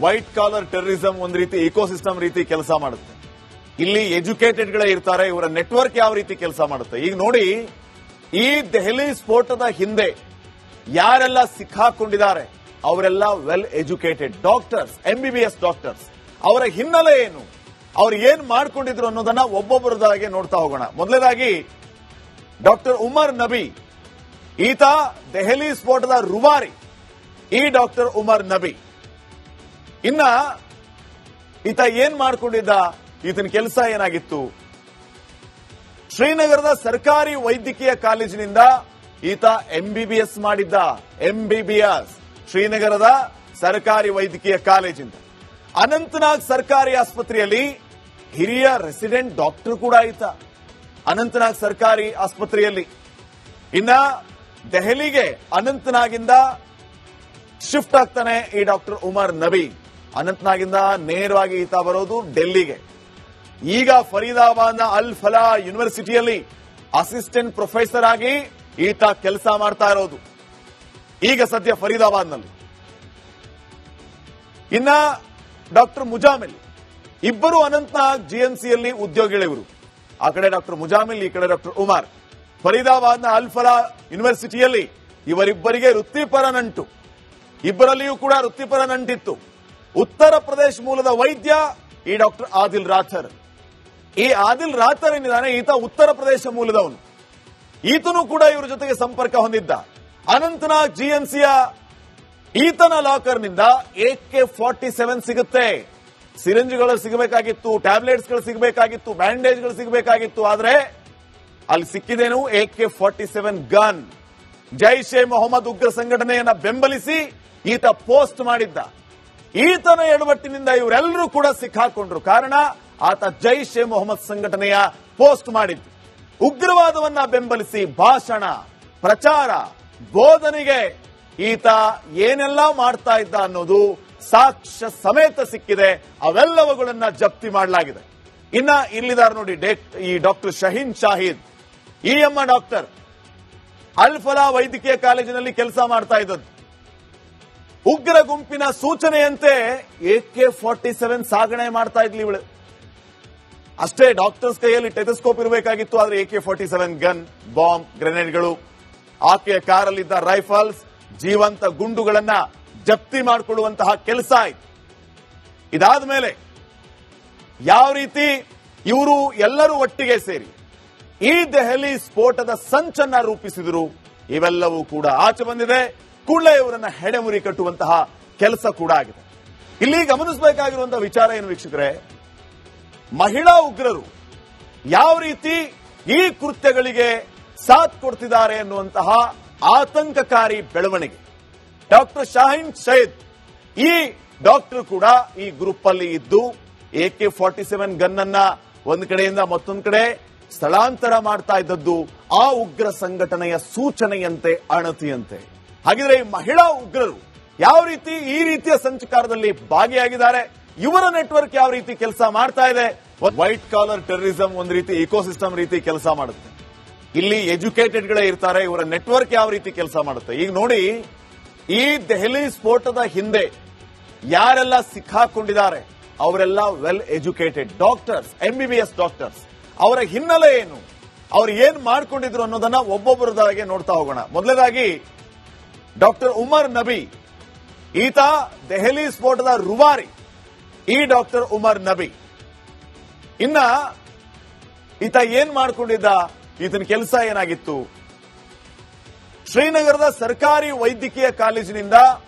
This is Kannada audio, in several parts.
ವೈಟ್ ಕಾಲರ್ ಟೆರರಿಸಂ ಒಂದು ರೀತಿ ಇಕೋಸಿಸ್ಟಮ್ ರೀತಿ ಕೆಲಸ ಮಾಡುತ್ತೆ. ಇಲ್ಲಿ ಎಜುಕೇಟೆಡ್ ಗಳೇ ಇರ್ತಾರೆ, ಇವರ ನೆಟ್ವರ್ಕ್ ಯಾವ ರೀತಿ ಕೆಲಸ ಮಾಡುತ್ತೆ. ಈಗ ನೋಡಿ, ಈ ದೆಹಲಿ ಸ್ಫೋಟದ ಹಿಂದೆ ಯಾರೆಲ್ಲ ಸಿಕ್ಕಾಕೊಂಡಿದ್ದಾರೆ ಅವರೆಲ್ಲ well educated doctors, MBBS doctors. ಅವರ ಹಿನ್ನೆಲೆ ಏನು, ಅವ್ರು ಏನ್ ಮಾಡ್ಕೊಂಡಿದ್ರು ಅನ್ನೋದನ್ನ ಒಬ್ಬೊಬ್ಬರದಾಗೆ ನೋಡ್ತಾ ಹೋಗೋಣ. ಮೊದಲನೇದಾಗಿ ಡಾಕ್ಟರ್ ಉಮರ್ ನಬಿ, ಈತ ದೆಹಲಿ ಸ್ಫೋಟದ ರೂವಾರಿ. ಈ ಡಾಕ್ಟರ್ ಉಮರ್ ನಬಿ ಇನ್ನ ಈತ ಏನ್ ಮಾಡ್ಕೊಂಡಿದ್ದ, ಈತನ ಕೆಲಸ ಏನಾಗಿತ್ತು? ಶ್ರೀನಗರದ ಸರ್ಕಾರಿ ವೈದ್ಯಕೀಯ ಕಾಲೇಜಿನಿಂದ ಈತ MBBS ಮಾಡಿದ್ದ. MBBS ಶ್ರೀನಗರದ ಸರ್ಕಾರಿ ವೈದ್ಯಕೀಯ ಕಾಲೇಜಿಂದ. ಅನಂತನಾಗ್ ಸರ್ಕಾರಿ ಆಸ್ಪತ್ರೆಯಲ್ಲಿ ಹಿರಿಯ ರೆಸಿಡೆಂಟ್ ಡಾಕ್ಟರ್ ಕೂಡ ಈತ, ಅನಂತನಾಗ್ ಸರ್ಕಾರಿ ಆಸ್ಪತ್ರೆಯಲ್ಲಿ. ಇನ್ನ ದೆಹಲಿಗೆ ಅನಂತನಾಗಿಂದ ಶಿಫ್ಟ್ ಆಗ್ತಾನೆ ಈ ಡಾಕ್ಟರ್ ಉಮರ್ ನಬಿ. ಅನಂತನಾಗಿಂದ ನೇರವಾಗಿ ಈತ ಬರೋದು ಡೆಲ್ಲಿಗೆ. ಈಗ ಫರೀದಾಬಾದ್ನ ಅಲ್ ಫಲಾ ಯೂನಿವರ್ಸಿಟಿಯಲ್ಲಿ ಅಸಿಸ್ಟೆಂಟ್ ಪ್ರೊಫೆಸರ್ ಆಗಿ ಈತ ಕೆಲಸ ಮಾಡ್ತಾ ಇರೋದು ಈಗ ಸದ್ಯ ಫರೀದಾಬಾದ್ನಲ್ಲಿ. ಇನ್ನ ಡಾಕ್ಟರ್ ಮುಜಾಮಿಲ್, ಇಬ್ಬರು ಅನಂತನಾಗ್ GMCಯಲ್ಲಿ ಉದ್ಯೋಗಿಗಳಿವರು. ಆ ಕಡೆ ಡಾಕ್ಟರ್ ಮುಜಾಮಿಲ್, ಈ ಕಡೆ ಡಾಕ್ಟರ್ ಉಮರ್. ಫರೀದಾಬಾದ್ನ ಅಲ್ ಫಲಾ ಯೂನಿವರ್ಸಿಟಿಯಲ್ಲಿ ಇವರಿಬ್ಬರಿಗೆ ವೃತ್ತಿಪರ ನಂಟು, ಇಬ್ಬರಲ್ಲಿಯೂ ಕೂಡ ವೃತ್ತಿಪರ ನಂಟಿತ್ತು. ಉತ್ತರ ಪ್ರದೇಶ ಮೂಲದ ವೈದ್ಯ ಈ ಡಾಕ್ಟರ್ ಆದಿಲ್ ರಾಥರ್. ಈ ಆದಿಲ್ ರಾಥರ್ ಏನಿದ್ದಾನೆ, ಈತ ಉತ್ತರ ಪ್ರದೇಶ ಮೂಲದವನು. ಈತನು ಕೂಡ ಇವರ ಜೊತೆಗೆ ಸಂಪರ್ಕ ಹೊಂದಿದ್ದ. ಅನಂತನಾಗ್ GMCಯ ಈತನ ಲಾಕರ್ನಿಂದ AK-47 ಸಿಗುತ್ತೆ. ಸಿರಿಂಜ್ಗಳು ಸಿಗಬೇಕಾಗಿತ್ತು, ಟ್ಯಾಬ್ಲೆಟ್ಸ್ಗಳು ಸಿಗಬೇಕಾಗಿತ್ತು, ಬ್ಯಾಂಡೇಜ್ಗಳು ಸಿಗಬೇಕಾಗಿತ್ತು. ಆದ್ರೆ ಅಲ್ಲಿ ಸಿಕ್ಕಿದೇನು? AK-47 gun. ಜೈಷ್ ಎ ಮೊಹಮ್ಮದ್ ಉಗ್ರ ಸಂಘಟನೆಯನ್ನ ಬೆಂಬಲಿಸಿ ಈತ ಪೋಸ್ಟ್ ಮಾಡಿದ್ದ. ಈತನ ಎಡವಟ್ಟಿನಿಂದ ಇವರೆಲ್ಲರೂ ಕೂಡ ಸಿಕ್ಕಾಕೊಂಡ್ರು. ಕಾರಣ ಆತ ಜೈಷ್ ಎ ಮೊಹಮ್ಮದ್ ಸಂಘಟನೆಯ ಪೋಸ್ಟ್ ಮಾಡಿದ್ದು. ಉಗ್ರವಾದವನ್ನ ಬೆಂಬಲಿಸಿ ಭಾಷಣ, ಪ್ರಚಾರ, ಬೋಧನೆಗೆ ಈತ ಏನೆಲ್ಲ ಮಾಡ್ತಾ ಇದ್ದ ಅನ್ನೋದು ಸಾಕ್ಷ್ಯ ಸಮೇತ ಸಿಕ್ಕಿದೆ. ಅವೆಲ್ಲವುಗಳನ್ನ ಜಪ್ತಿ ಮಾಡಲಾಗಿದೆ. ಇನ್ನ ಇಲ್ಲಿದ್ದಾರೆ ನೋಡಿ, ಈ doctor Shaheen Shahid, EM doctor, ಅಲ್ ಫಲಾ ವೈದ್ಯಕೀಯ ಕಾಲೇಜಿನಲ್ಲಿ ಕೆಲಸ ಮಾಡ್ತಾ ಇದ್ದದ್ದು. ಉಗ್ರ ಗುಂಪಿನ ಸೂಚನೆಯಂತೆ AK-47 ಸಾಗಣೆ ಮಾಡ್ತಾ ಇದ್ಲಿ ಇವಳು. ಅಷ್ಟೇ, ಡಾಕ್ಟರ್ಸ್ ಕೈಯಲ್ಲಿ ಟೆಥೋಸ್ಕೋಪ್ ಇರಬೇಕಾಗಿತ್ತು, ಆದ್ರೆ AK-47 ಗನ್, ಬಾಂಬ್, ಗ್ರೆನೇಡ್ಗಳು, ಆಕೆಯ ಕಾರಲ್ಲಿದ್ದ ರೈಫಲ್ಸ್, ಜೀವಂತ ಗುಂಡುಗಳನ್ನ ಜಪ್ತಿ ಮಾಡಿಕೊಳ್ಳುವಂತಹ ಕೆಲಸ ಆಯಿತು. ಇದಾದ ಮೇಲೆ ಯಾವ ರೀತಿ ಇವರು ಎಲ್ಲರೂ ಒಟ್ಟಿಗೆ ಸೇರಿ ಈ ದೆಹಲಿ ಸ್ಫೋಟದ ಸಂಚನ್ನ ರೂಪಿಸಿದರು, ಇವೆಲ್ಲವೂ ಕೂಡ ಆಚೆ ಬಂದಿದೆ. ಕೂಡಲೇ ಇವರನ್ನ ಹೆಡೆಮುರಿ ಕಟ್ಟುವಂತಹ ಕೆಲಸ ಕೂಡ ಆಗಿದೆ. ಇಲ್ಲಿ ಗಮನಿಸಬೇಕಾಗಿರುವಂತಹ ವಿಚಾರ ಏನು ವೀಕ್ಷಕರೇ, ಮಹಿಳಾ ಉಗ್ರರು ಯಾವ ರೀತಿ ಈ ಕೃತ್ಯಗಳಿಗೆ ಸಾಥ್ ಕೊಡ್ತಿದ್ದಾರೆ ಅನ್ನುವಂತಹ ಆತಂಕಕಾರಿ ಬೆಳವಣಿಗೆ. ಡಾಕ್ಟರ್ ಶಾಹೀನ್ ಶಹೀದ್, ಈ ಡಾಕ್ಟರ್ ಕೂಡ ಈ ಗ್ರೂಪ್ ಅಲ್ಲಿ ಇದ್ದು AK-47 ಗನ್ ಅನ್ನ ಒಂದ್ ಕಡೆಯಿಂದ ಮತ್ತೊಂದು ಕಡೆ ಸ್ಥಳಾಂತರ ಮಾಡ್ತಾ ಇದ್ದದ್ದು ಆ ಉಗ್ರ ಸಂಘಟನೆಯ ಸೂಚನೆಯಂತೆ, ಅಣತಿಯಂತೆ. ಹಾಗಿದ್ರೆ ಈ ಮಹಿಳಾ ಉಗ್ರರು ಯಾವ ರೀತಿ ಈ ರೀತಿಯ ಸಂಚಕಾರದಲ್ಲಿ ಭಾಗಿಯಾಗಿದ್ದಾರೆ, ಇವರ ನೆಟ್ವರ್ಕ್ ಯಾವ ರೀತಿ ಕೆಲಸ ಮಾಡ್ತಾ ಇದೆ. ವೈಟ್ ಕಾಲರ್ ಟೆರರಿಸಂ ಒಂದು ರೀತಿ ಇಕೋಸಿಸ್ಟಮ್ ರೀತಿ ಕೆಲಸ ಮಾಡುತ್ತೆ. ಇಲ್ಲಿ ಎಜುಕೇಟೆಡ್ ಗಳೇ ಇರ್ತಾರೆ, ಇವರ ನೆಟ್ವರ್ಕ್ ಯಾವ ರೀತಿ ಕೆಲಸ ಮಾಡುತ್ತೆ. ಈಗ ನೋಡಿ, ಈ ದೆಹಲಿ ಸ್ಫೋಟದ ಹಿಂದೆ ಯಾರೆಲ್ಲ ಸಿಕ್ಕಾಕೊಂಡಿದ್ದಾರೆ ಅವರೆಲ್ಲ well educated doctors, MBBS doctors. ಅವರ ಹಿನ್ನೆಲೆ ಏನು, ಅವ್ರು ಏನ್ ಮಾಡ್ಕೊಂಡಿದ್ರು ಅನ್ನೋದನ್ನ ಒಬ್ಬೊಬ್ಬರದಾಗೆ ನೋಡ್ತಾ ಹೋಗೋಣ. ಮೊದಲನೇದಾಗಿ ಡಾಕ್ಟರ್ ಉಮರ್ ನಬಿ, ಈತ ದೆಹಲಿ ಸ್ಫೋಟದ ರೂವಾರಿ. ಈ ಡಾಕ್ಟರ್ ಉಮರ್ ನಬಿ ಇನ್ನ ಈತ ಏನ್ ಮಾಡ್ಕೊಂಡಿದ್ದ, ಈತನ ಕೆಲಸ ಏನಾಗಿತ್ತು? ಶ್ರೀನಗರದ ಸರ್ಕಾರಿ ವೈದ್ಯಕೀಯ ಕಾಲೇಜಿನಿಂದ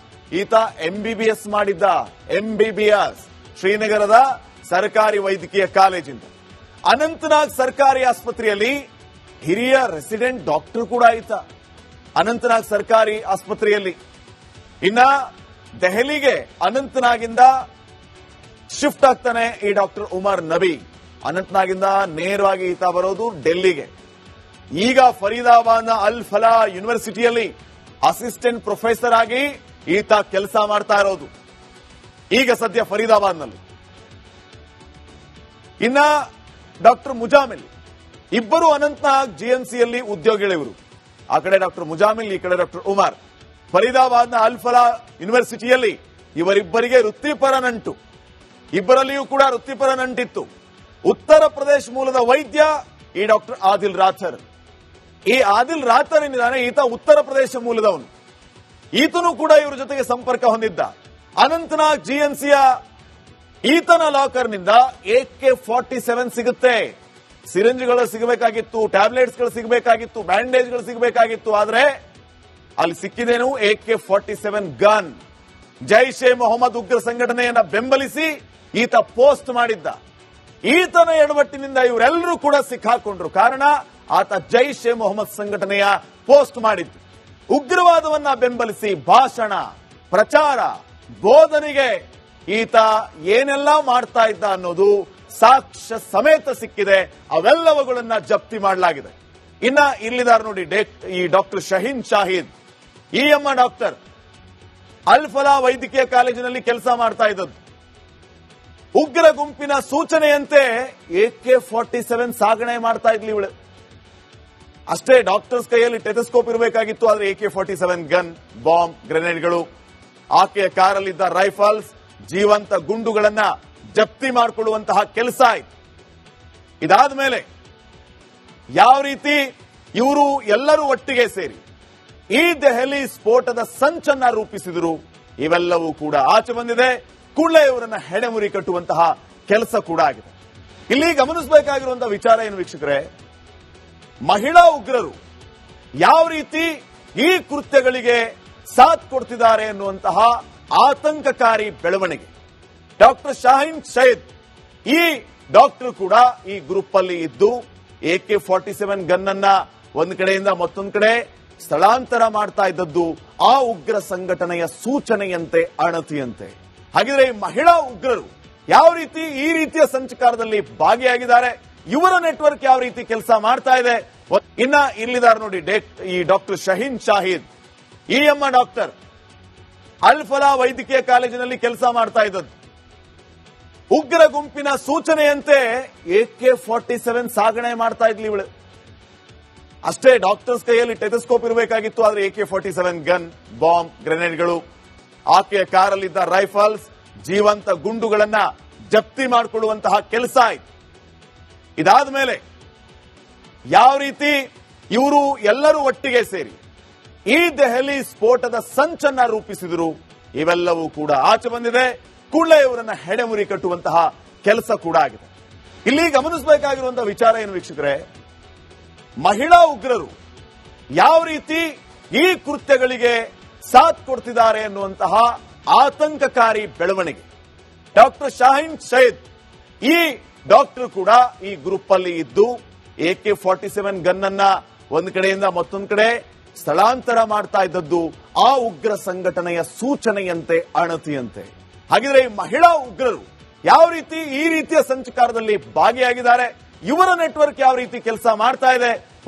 ಈತ MBBS ಮಾಡಿದ್ದ. MBBS ಶ್ರೀನಗರದ ಸರ್ಕಾರಿ ವೈದ್ಯಕೀಯ ಕಾಲೇಜಿಂದ. ಅನಂತನಾಗ್ ಸರ್ಕಾರಿ ಆಸ್ಪತ್ರೆಯಲ್ಲಿ ಹಿರಿಯ ರೆಸಿಡೆಂಟ್ ಡಾಕ್ಟರ್ ಕೂಡ ಈತ, ಅನಂತನಾಗ್ ಸರ್ಕಾರಿ ಆಸ್ಪತ್ರೆಯಲ್ಲಿ. ಇನ್ನ ದೆಹಲಿಗೆ ಅನಂತನಾಗಿಂದ ಶಿಫ್ಟ್ ಆಗ್ತಾನೆ ಈ ಡಾಕ್ಟರ್ ಉಮರ್ ನಬಿ. ಅನಂತನಾಗಿಂದ ನೇರವಾಗಿ ಈತ ಬರೋದು ಡೆಲ್ಲಿಗೆ. ಈಗ ಫರೀದಾಬಾದ್ನ ಅಲ್ ಫಲಾ ಯೂನಿವರ್ಸಿಟಿಯಲ್ಲಿ ಅಸಿಸ್ಟೆಂಟ್ ಪ್ರೊಫೆಸರ್ ಆಗಿ ಈತ ಕೆಲಸ ಮಾಡ್ತಾ ಇರೋದು ಈಗ ಸದ್ಯ ಫರೀದಾಬಾದ್ನಲ್ಲಿ. ಇನ್ನ ಡಾಕ್ಟರ್ ಮುಜಾಮಿಲ್, ಇಬ್ಬರು ಅನಂತನಾಗ್ GMCಯಲ್ಲಿ ಉದ್ಯೋಗಿಗಳಿವರು. ಆ ಕಡೆ ಡಾಕ್ಟರ್ ಮುಜಾಮಿಲ್, ಈ ಕಡೆ ಡಾಕ್ಟರ್ ಉಮರ್. ಫರೀದಾಬಾದ್ನ ಅಲ್ ಫಲಾ ಯೂನಿವರ್ಸಿಟಿಯಲ್ಲಿ ಇವರಿಬ್ಬರಿಗೆ ವೃತ್ತಿಪರ ನಂಟು, ಇಬ್ಬರಲ್ಲಿಯೂ ಕೂಡ ವೃತ್ತಿಪರ ನಂಟಿತ್ತು. ಉತ್ತರ ಪ್ರದೇಶ ಮೂಲದ ವೈದ್ಯ ಈ ಡಾಕ್ಟರ್ ಆದಿಲ್ ರಾಥರ್. ಈ ಆದಿಲ್ ರಾಥರ್ ಏನಿದ್ದಾನೆ, ಈತ ಉತ್ತರ ಪ್ರದೇಶ ಮೂಲದವನು. ಈತನು ಕೂಡ ಇವರ ಜೊತೆಗೆ ಸಂಪರ್ಕ ಹೊಂದಿದ್ದ. ಅನಂತನಾಗ್ ಜಿಎಂಸಿಯ ಈತನ ಲಾಕರ್ನಿಂದ AK-47 ಸಿಗುತ್ತೆ. ಸಿರಿಂಜ್ಗಳು ಸಿಗಬೇಕಾಗಿತ್ತು, ಟ್ಯಾಬ್ಲೆಟ್ಸ್ಗಳು ಸಿಗಬೇಕಾಗಿತ್ತು, ಬ್ಯಾಂಡೇಜ್ಗಳು ಸಿಗಬೇಕಾಗಿತ್ತು. ಆದ್ರೆ ಅಲ್ಲಿ ಸಿಕ್ಕಿದೇನು? AK-47 gun. ಜೈಷ್ ಎ ಮೊಹಮ್ಮದ್ ಉಗ್ರ ಸಂಘಟನೆಯನ್ನ ಬೆಂಬಲಿಸಿ ಈತ ಪೋಸ್ಟ್ ಮಾಡಿದ್ದ. ಈತನ ಎಡವಟ್ಟಿನಿಂದ ಇವರೆಲ್ಲರೂ ಕೂಡ ಸಿಕ್ಕಾಕೊಂಡ್ರು. ಕಾರಣ ಆತ ಜೈಷ್ ಎ ಮೊಹಮ್ಮದ್ ಸಂಘಟನೆಯ ಪೋಸ್ಟ್ ಮಾಡಿದ್ದು. ಉಗ್ರವಾದವನ್ನ ಬೆಂಬಲಿಸಿ ಭಾಷಣ, ಪ್ರಚಾರ, ಬೋಧನೆಗೆ ಈತ ಏನೆಲ್ಲ ಮಾಡ್ತಾ ಇದ್ದ ಅನ್ನೋದು ಸಾಕ್ಷ್ಯ ಸಮೇತ ಸಿಕ್ಕಿದೆ. ಅವೆಲ್ಲವುಗಳನ್ನ ಜಪ್ತಿ ಮಾಡಲಾಗಿದೆ. ಇನ್ನ ಇಲ್ಲಿದ್ದಾರೆ ನೋಡಿ, ಈ ಡಾಕ್ಟರ್ ಶಹೀನ್ ಶಾಹಿದ್, ಈ ಎಮ್ಮ ಡಾಕ್ಟರ್ ಅಲ್ಫಲಾ ವೈದ್ಯಕೀಯ ಕಾಲೇಜಿನಲ್ಲಿ ಕೆಲಸ ಮಾಡ್ತಾ ಇದ್ದದ್ದು. ಉಗ್ರ ಗುಂಪಿನ ಸೂಚನೆಯಂತೆ AK-47 ಸಾಗಣೆ ಮಾಡ್ತಾ ಇದ್ಲಿ ಇವಳು. ಅಷ್ಟೇ, ಡಾಕ್ಟರ್ಸ್ ಕೈಯಲ್ಲಿ ಟೆಥಸ್ಕೋಪ್ ಇರಬೇಕಾಗಿತ್ತು, ಆದ್ರೆ AK-47 ಗನ್, ಬಾಂಬ್, ಗ್ರೆನೇಡ್ಗಳು, ಆಕೆಯ ಕಾರಲ್ಲಿದ್ದ ರೈಫಲ್ಸ್, ಜೀವಂತ ಗುಂಡುಗಳನ್ನ ಜಪ್ತಿ ಮಾಡಿಕೊಳ್ಳುವಂತಹ ಕೆಲಸ ಆಯಿತು. ಇದಾದ ಮೇಲೆ ಯಾವ ರೀತಿ ಇವರು ಎಲ್ಲರೂ ಒಟ್ಟಿಗೆ ಸೇರಿ ಈ ದೆಹಲಿ ಸ್ಫೋಟದ ಸಂಚನ್ನ ರೂಪಿಸಿದರು, ಇವೆಲ್ಲವೂ ಕೂಡ ಆಚೆ ಬಂದಿದೆ. ಕೂಡಲೇ ಇವರನ್ನ ಹೆಡೆಮುರಿ ಕಟ್ಟುವಂತಹ ಕೆಲಸ ಕೂಡ ಆಗಿದೆ. ಇಲ್ಲಿ ಗಮನಿಸಬೇಕಾಗಿರುವಂತಹ ವಿಚಾರ ಏನು ವೀಕ್ಷಕರೇ, ಮಹಿಳಾ ಉಗ್ರರು ಯಾವ ರೀತಿ ಈ ಕೃತ್ಯಗಳಿಗೆ ಸಾಥ್ ಕೊಡ್ತಿದ್ದಾರೆ ಅನ್ನುವಂತಹ ಆತಂಕಕಾರಿ ಬೆಳವಣಿಗೆ. ಡಾಕ್ಟರ್ ಶಾಹೀನ್ ಶಹೀದ್, ಈ ಡಾಕ್ಟರ್ ಕೂಡ ಈ ಗ್ರೂಪ್ ಅಲ್ಲಿ ಇದ್ದು AK-47 ಗನ್ ಅನ್ನ ಒಂದ್ ಕಡೆಯಿಂದ ಮತ್ತೊಂದು ಕಡೆ ಸ್ಥಳಾಂತರ ಮಾಡ್ತಾ ಇದ್ದದ್ದು ಆ ಉಗ್ರ ಸಂಘಟನೆಯ ಸೂಚನೆಯಂತೆ, ಅಣತಿಯಂತೆ. ಹಾಗಿದ್ರೆ ಈ ಮಹಿಳಾ ಉಗ್ರರು ಯಾವ ರೀತಿ ಈ ರೀತಿಯ ಸಂಚಕಾರದಲ್ಲಿ ಭಾಗಿಯಾಗಿದ್ದಾರೆ, ಇವರ ನೆಟ್ವರ್ಕ್ ಯಾವ ರೀತಿ ಕೆಲಸ ಮಾಡ್ತಾ ಇದೆ. ಇನ್ನ ಇಲ್ಲಿದ್ದಾರೆ ನೋಡಿ, ಈ ಡಾಕ್ಟರ್ ಶಹೀನ್ ಶಾಹಿದ್, ಈ ಎಮ್ಮ ಡಾಕ್ಟರ್ ಅಲ್ಫಲಾ ವೈದ್ಯಕೀಯ ಕಾಲೇಜಿನಲ್ಲಿ ಕೆಲಸ ಮಾಡ್ತಾ ಇದ್ದದ್ದು. ಉಗ್ರ ಗುಂಪಿನ ಸೂಚನೆಯಂತೆ AK-47 ಸಾಗಣೆ ಮಾಡ್ತಾ ಇದ್ಲಿ ಇವಳು. ಅಷ್ಟೇ, ಡಾಕ್ಟರ್ಸ್ ಕೈಯಲ್ಲಿ ಟೆಥಸ್ಕೋಪ್ ಇರಬೇಕಾಗಿತ್ತು, ಆದ್ರೆ AK-47 ಗನ್, ಬಾಂಬ್, ಗ್ರೆನೇಡ್ಗಳು, ಆಕೆಯ ಕಾರಲ್ಲಿದ್ದ ರೈಫಲ್ಸ್, ಜೀವಂತ ಗುಂಡುಗಳನ್ನ ಜಪ್ತಿ ಮಾಡಿಕೊಳ್ಳುವಂತಹ ಕೆಲಸ ಆಯಿತು. ಇದಾದ ಮೇಲೆ ಯಾವ ರೀತಿ ಇವರು ಎಲ್ಲರೂ ಒಟ್ಟಿಗೆ ಸೇರಿ ಈ ದೆಹಲಿ ಸ್ಫೋಟದ ಸಂಚನ್ನ ರೂಪಿಸಿದರು, ಇವೆಲ್ಲವೂ ಕೂಡ ಆಚೆ ಬಂದಿದೆ. ಕೂಡಲೇ ಇವರನ್ನ ಹೆಡೆಮುರಿ ಕಟ್ಟುವಂತಹ ಕೆಲಸ ಕೂಡ ಆಗಿದೆ. ಇಲ್ಲಿ ಗಮನಿಸಬೇಕಾಗಿರುವಂತಹ ವಿಚಾರ ಏನು ವೀಕ್ಷಕರೇ, ಮಹಿಳಾ ಉಗ್ರರು ಯಾವ ರೀತಿ ಈ ಕೃತ್ಯಗಳಿಗೆ ಸಾಥ್ ಕೊಡ್ತಿದ್ದಾರೆ ಅನ್ನುವಂತಹ ಆತಂಕಕಾರಿ ಬೆಳವಣಿಗೆ. ಡಾಕ್ಟರ್ ಶಾಹೀನ್ ಶಹೀದ್, ಈ ಡಾಕ್ಟರ್ ಕೂಡ ಈ ಗ್ರೂಪ್ ಅಲ್ಲಿ ಇದ್ದು AK-47 ಗನ್ ಅನ್ನ ಒಂದ್ ಕಡೆಯಿಂದ ಮತ್ತೊಂದು ಕಡೆ ಸ್ಥಳಾಂತರ ಮಾಡ್ತಾ ಇದ್ದದ್ದು ಆ ಉಗ್ರ ಸಂಘಟನೆಯ ಸೂಚನೆಯಂತೆ, ಅಣತಿಯಂತೆ. ಹಾಗಿದ್ರೆ ಈ ಮಹಿಳಾ ಉಗ್ರರು ಯಾವ ರೀತಿ ಈ ರೀತಿಯ ಸಂಚಕಾರದಲ್ಲಿ ಭಾಗಿಯಾಗಿದ್ದಾರೆ, ಇವರ ನೆಟ್ವರ್ಕ್ ಯಾವ ರೀತಿ ಕೆಲಸ ಮಾಡ್ತಾ ಇದೆ,